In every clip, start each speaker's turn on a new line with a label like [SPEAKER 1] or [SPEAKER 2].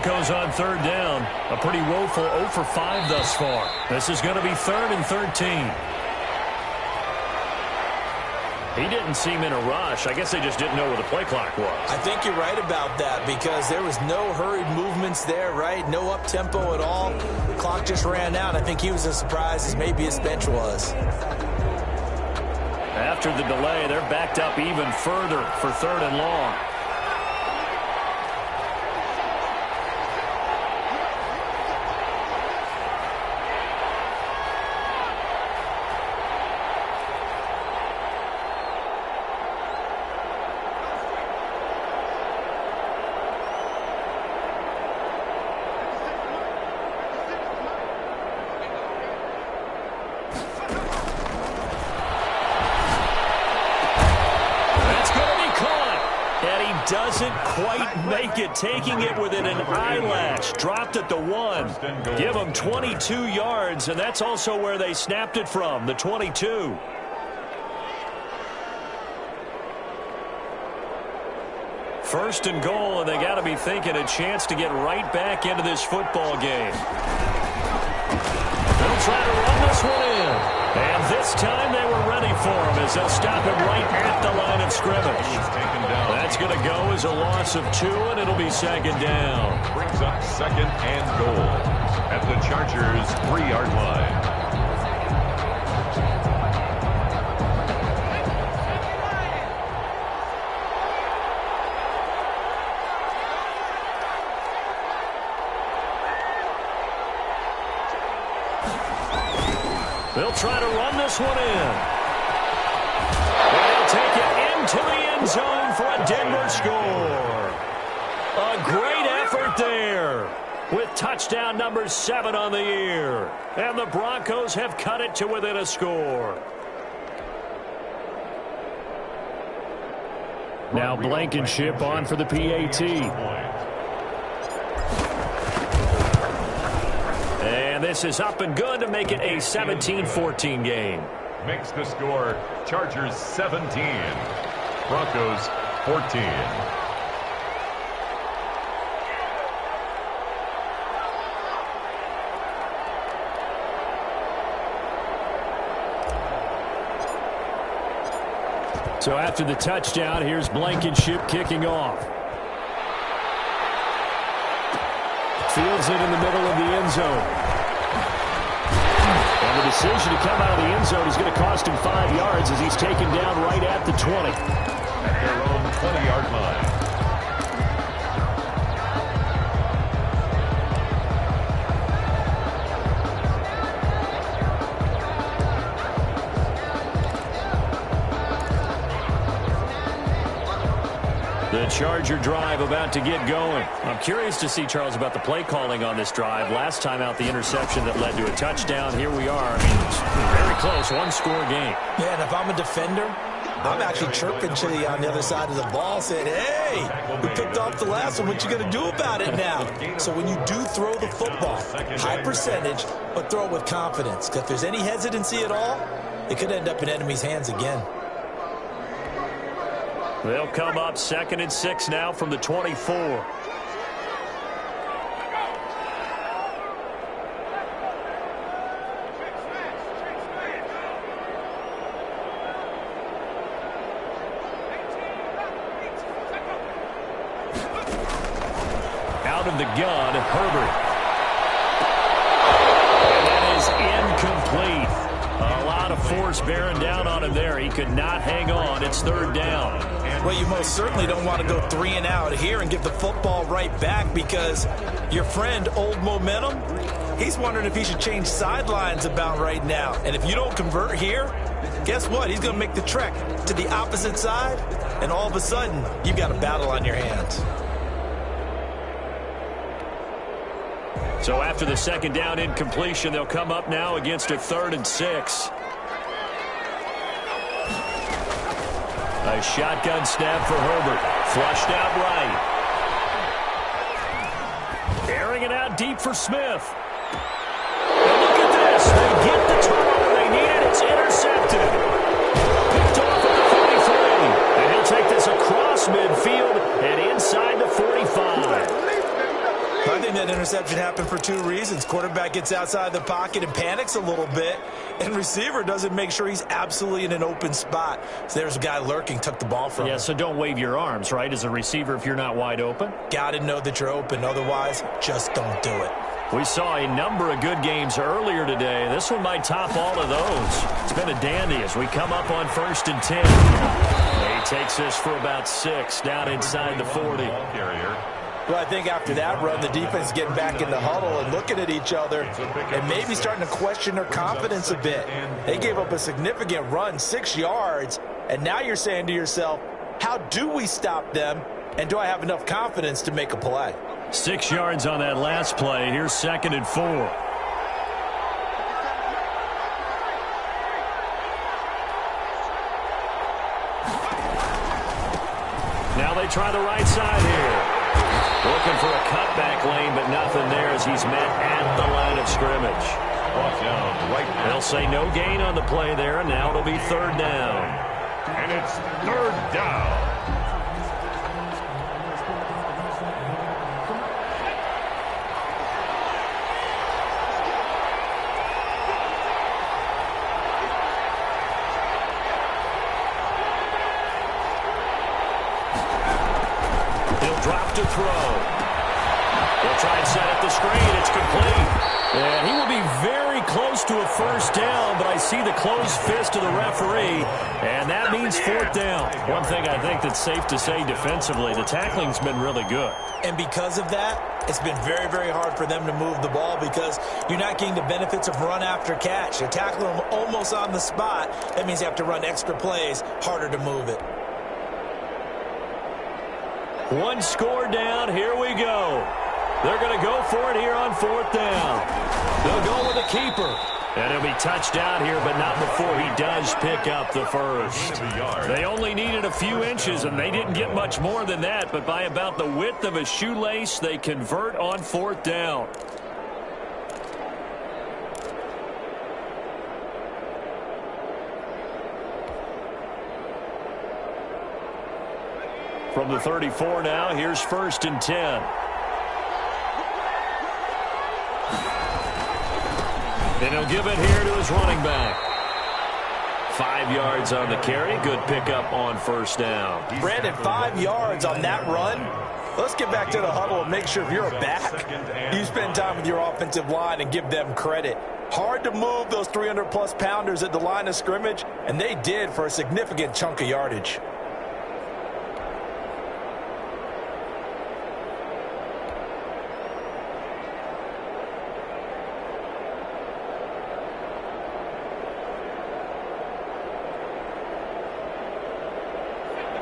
[SPEAKER 1] Broncos on third down. A pretty woeful 0 for 5 thus far. This is going to be 3rd and 13. He didn't seem in a rush. I guess they just didn't know where the play clock was.
[SPEAKER 2] I think you're right about that because there was no hurried movements there, right? No up-tempo at all. The clock just ran out. I think he was as surprised as maybe his bench was.
[SPEAKER 1] After the delay, they're backed up even further for 3rd and long. Doesn't quite make it, taking it within an eyelash. Dropped at the 1. Give them 22 yards, and that's also where they snapped it from, the 22. First and goal, and they got to be thinking a chance to get right back into this football game. They'll try to run this one in. And this time they were ready for him as they'll stop him right at the line of scrimmage. That's going to go as a loss of 2, and it'll be 2nd down.
[SPEAKER 3] Brings up 2nd and goal at the Chargers' 3-yard line.
[SPEAKER 1] They'll try to run this one in. They'll take it into the end zone for a Denver score. A great effort there with touchdown number 7 on the year. And the Broncos have cut it to within a score. Now Blankenship on for the PAT. And this is up and good to make it a 17-14 game.
[SPEAKER 3] Makes the score Chargers 17, Broncos 14.
[SPEAKER 1] So after the touchdown, here's Blankenship kicking off. Fields it in the middle of the end zone. And the decision to come out of the end zone is going to cost him 5 yards as he's taken down right at the 20.
[SPEAKER 3] At their own 20-yard line.
[SPEAKER 1] The Charger drive about to get going. I'm curious to see, Charles, about the play calling on this drive. Last time out, the interception that led to a touchdown. Here we are. I mean, it's very close, one-score game.
[SPEAKER 2] Yeah, and if I'm a defender, I'm actually chirping to you on the other side of the ball saying, hey, we picked off the last one. What you going to do about it now? So when you do throw the football, high percentage, but throw it with confidence. Because if there's any hesitancy at all, it could end up in enemy's hands again.
[SPEAKER 1] They'll come up 2nd and 6 now from the 24. Out of the gun, Herbert. And that is incomplete. A lot of force bearing down on him there. He could not hang on. It's 3rd down.
[SPEAKER 2] Well, you most certainly don't want to go 3 and out here and give the football right back because your friend, Old Momentum, he's wondering if he should change sidelines about right now. And if you don't convert here, guess what? He's going to make the trek to the opposite side, and all of a sudden, you've got a battle on your hands.
[SPEAKER 1] So after the 2nd down incompletion, they'll come up now against a 3rd and 6. A shotgun snap for Herbert. Flushed out right. Airing it out deep for Smith. And look at this. They get the turnover they needed. It's intercepted. Picked off at the 43. And he'll take this across midfield and inside the 45.
[SPEAKER 2] I think that interception happened for two reasons. Quarterback gets outside the pocket and panics a little bit, and receiver doesn't make sure he's absolutely in an open spot. So there's a guy lurking, took the ball from him.
[SPEAKER 1] Yeah, so don't wave your arms, right, as a receiver if you're not wide open?
[SPEAKER 2] Got to know that you're open. Otherwise, just don't do it.
[SPEAKER 1] We saw a number of good games earlier today. This one might top all of those. It's been a dandy as we come up on 1st and 10. He takes this for about 6 down inside the 40.
[SPEAKER 2] Well, I think after that run, the defense is getting back in the huddle and looking at each other and maybe starting to question their confidence a bit. They gave up a significant run, 6 yards, and now you're saying to yourself, how do we stop them, and do I have enough confidence to make a play?
[SPEAKER 1] 6 yards on that last play. Here's 2nd and 4. Now they try the right side here. Looking for a cutback lane, but nothing there as he's met at the line of scrimmage. They'll say no gain on the play there, and now it'll be 3rd down.
[SPEAKER 3] And it's 3rd down.
[SPEAKER 1] Drop to throw. They'll try and set up the screen. It's complete. And he will be very close to a 1st down, but I see the closed fist of the referee, and that means 4th down. One thing I think that's safe to say defensively, the tackling's been really good.
[SPEAKER 2] And because of that, it's been very, very hard for them to move the ball because you're not getting the benefits of run after catch. You're tackling them almost on the spot. That means you have to run extra plays, harder to move it.
[SPEAKER 1] 1 score down. Here we go. They're going to go for it here on 4th down. They'll go with a keeper. And he'll be touched down here, but not before he does pick up the 1st. They only needed a few inches, and they didn't get much more than that. But by about the width of a shoelace, they convert on 4th down. From the 34 now, here's 1st and 10. And he'll give it here to his running back. 5 yards on the carry. Good pickup on 1st down.
[SPEAKER 2] Brandon, 5 yards on that run. Let's get back to the huddle and make sure if you're a back, you spend time with your offensive line and give them credit. Hard to move those 300-plus pounders at the line of scrimmage, and they did for a significant chunk of yardage.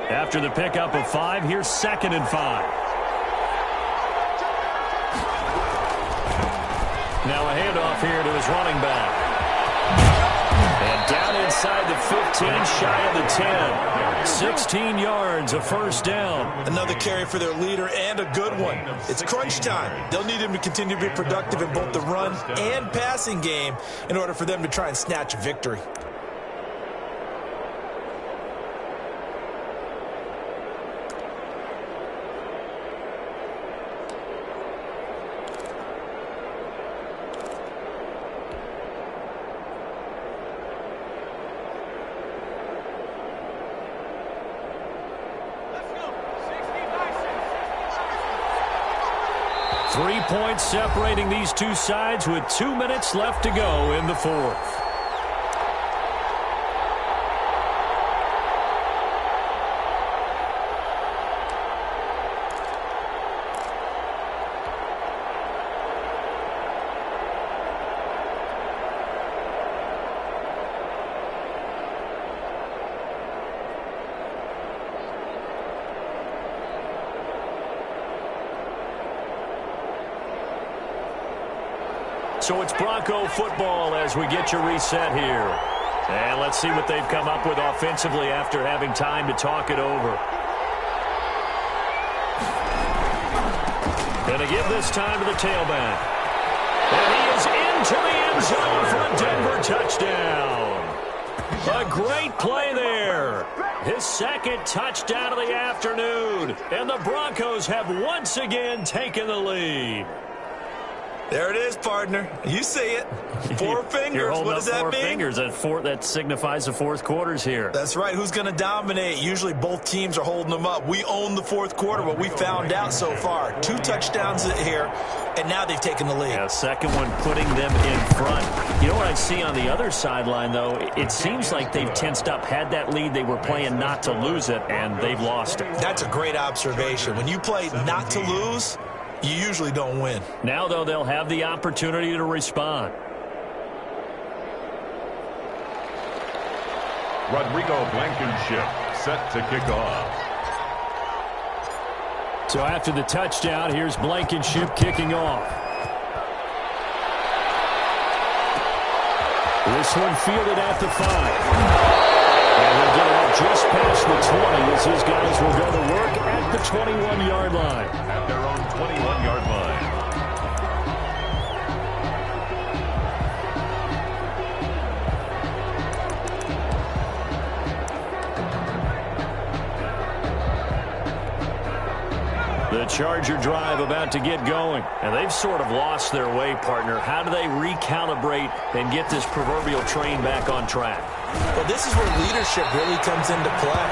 [SPEAKER 1] After the pickup of 5, here's 2nd and 5. Now a handoff here to his running back. And down inside the 15, shy of the 10. 16 yards, a 1st down.
[SPEAKER 2] Another carry for their leader and a good one. It's crunch time. They'll need him to continue to be productive in both the run and passing game in order for them to try and snatch a victory.
[SPEAKER 1] Three points separating these two sides with 2 minutes left to go in the 4th. So it's Bronco football as we get you reset here. And let's see what they've come up with offensively after having time to talk it over. Going to give this time to the tailback. And he is into the end zone for a Denver touchdown. A great play there. His second touchdown of the afternoon. And the Broncos have once again taken the lead.
[SPEAKER 2] There it is, partner. You see it. Four fingers. What does that mean?
[SPEAKER 1] Four fingers. That signifies the fourth quarter's here.
[SPEAKER 2] That's right. Who's going to dominate? Usually both teams are holding them up. We own the fourth quarter, what we found out so far. 2 touchdowns here, and now they've taken the lead.
[SPEAKER 1] Yeah, second one putting them in front. You know what I see on the other sideline, though? It seems like they've tensed up. Had that lead, they were playing not to lose it, and they've lost it.
[SPEAKER 2] That's a great observation. When you play not to lose, you usually don't win.
[SPEAKER 1] Now, though, they'll have the opportunity to respond.
[SPEAKER 3] Rodrigo Blankenship set to kick off.
[SPEAKER 1] So after the touchdown, here's Blankenship kicking off. This one fielded at the 5. And he'll get it just past the 20 as his guys will go to work at the 21-yard line.
[SPEAKER 3] At their own 21-yard line.
[SPEAKER 1] The Charger drive about to get going. And they've sort of lost their way, partner. How do they recalibrate and get this proverbial train back on track?
[SPEAKER 2] Well, this is where leadership really comes into play.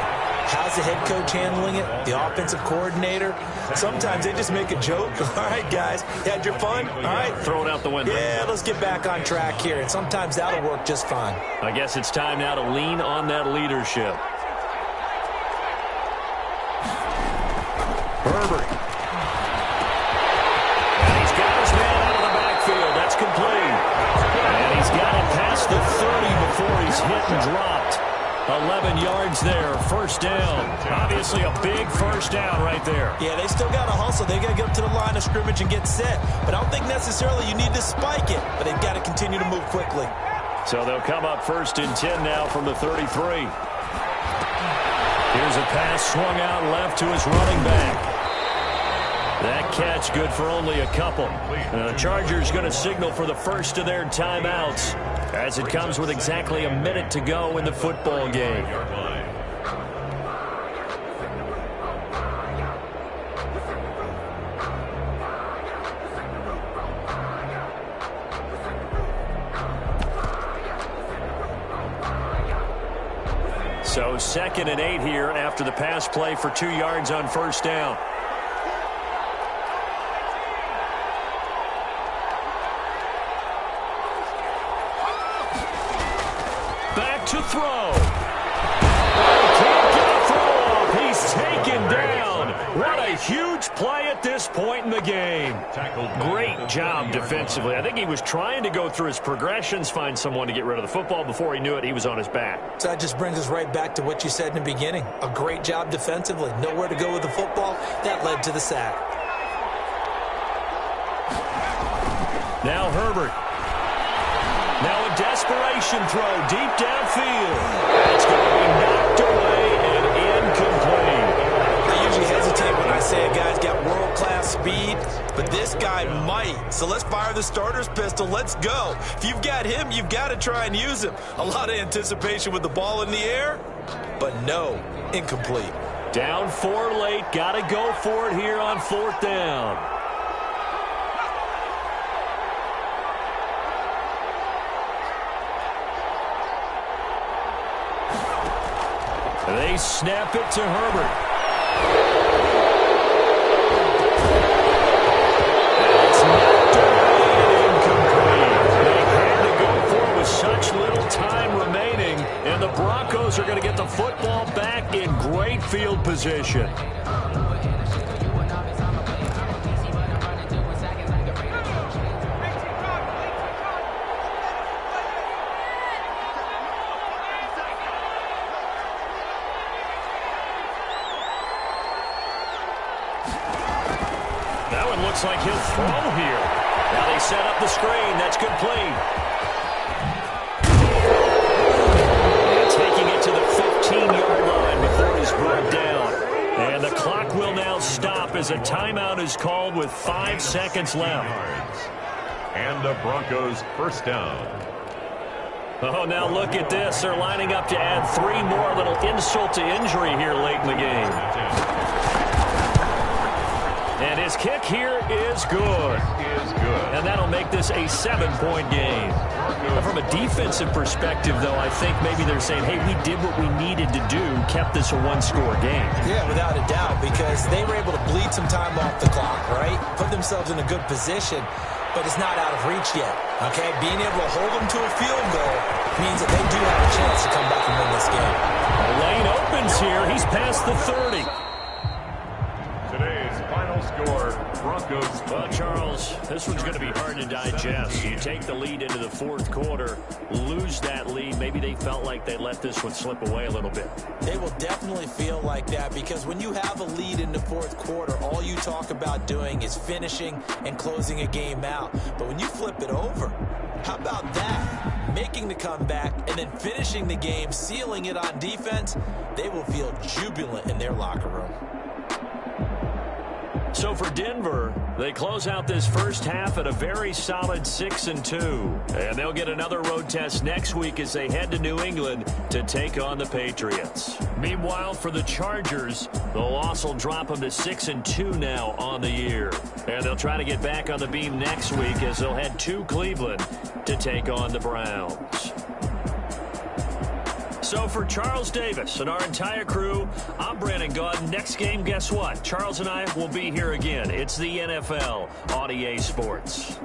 [SPEAKER 2] How's the head coach handling it? The offensive coordinator? Sometimes they just make a joke. All right, guys, you had your fun? All right.
[SPEAKER 1] Throw it out the window.
[SPEAKER 2] Yeah, let's get back on track here. And sometimes that'll work just fine.
[SPEAKER 1] I guess it's time now to lean on that leadership. Herbert. And he's got his man out of the backfield. That's complete. And he's got it past the 30 before he's hit and dropped. 11 yards there, first down. Obviously a big first down right there.
[SPEAKER 2] Yeah, they still got to hustle. They got to get up to the line of scrimmage and get set. But I don't think necessarily you need to spike it. But they've got to continue to move quickly.
[SPEAKER 1] So they'll come up first and 10 now from the 33. Here's a pass swung out left to his running back. That catch good for only a couple. The Chargers going to signal for the first of their timeouts as it comes with exactly a minute to go in the football game. So 2nd and 8 here after the pass play for 2 yards on first down. To throw. Can't get a throw off. He's taken down. What a huge play at this point in the game. Great job defensively. I think he was trying to go through his progressions, find someone to get rid of the football. Before he knew it, he was on his back.
[SPEAKER 2] So that just brings us right back to what you said in the beginning. A great job defensively. Nowhere to go with the football. That led to the sack.
[SPEAKER 1] Now Herbert. Now a desperation throw deep downfield. It's going to be knocked away and incomplete.
[SPEAKER 2] I usually hesitate when I say a guy's got world-class speed, but this guy might. So let's fire the starter's pistol. Let's go. If you've got him, you've got to try and use him. A lot of anticipation with the ball in the air, but no, incomplete.
[SPEAKER 1] Down 4 late. Got to go for it here on 4th down. They snap it to Herbert. It's knocked away and incomplete. They had to go for it with such little time remaining, and the Broncos are going to get the football back in great field position. Looks like he'll throw here. Now they set up the screen. That's complete. And taking it to the 15-yard line before he's brought down. And the clock will now stop as a timeout is called with 5 seconds left.
[SPEAKER 3] And the Broncos first down.
[SPEAKER 1] Oh, now look at this. They're lining up to add 3 more. A little insult to injury here late in the game. And his kick here is good. And that'll make this a 7-point game. Now, from a defensive perspective, though, I think maybe they're saying, hey, we did what we needed to do, kept this a 1-score game.
[SPEAKER 2] Yeah, without a doubt, because they were able to bleed some time off the clock, right? Put themselves in a good position, but it's not out of reach yet, okay? Being able to hold them to a field goal means that they do have a chance to come back and win this game.
[SPEAKER 1] The lane opens here. He's past the 30.
[SPEAKER 3] Today's final score, Broncos.
[SPEAKER 1] Well, Charles, this one's going to be hard to digest. You take the lead into the fourth quarter, lose that lead. Maybe they felt like they let this one slip away a little bit.
[SPEAKER 2] They will definitely feel like that because when you have a lead in the fourth quarter, all you talk about doing is finishing and closing a game out. But when you flip it over, how about that? Making the comeback and then finishing the game, sealing it on defense, they will feel jubilant in their locker room.
[SPEAKER 1] So for Denver, they close out this first half at a very solid 6-2. And they'll get another road test next week as they head to New England to take on the Patriots. Meanwhile, for the Chargers, the loss will drop them to 6-2 now on the year. And they'll try to get back on the beam next week as they'll head to Cleveland to take on the Browns. So for Charles Davis and our entire crew, I'm Brandon Gaudin. Next game, guess what? Charles and I will be here again. It's the NFL on EA Sports.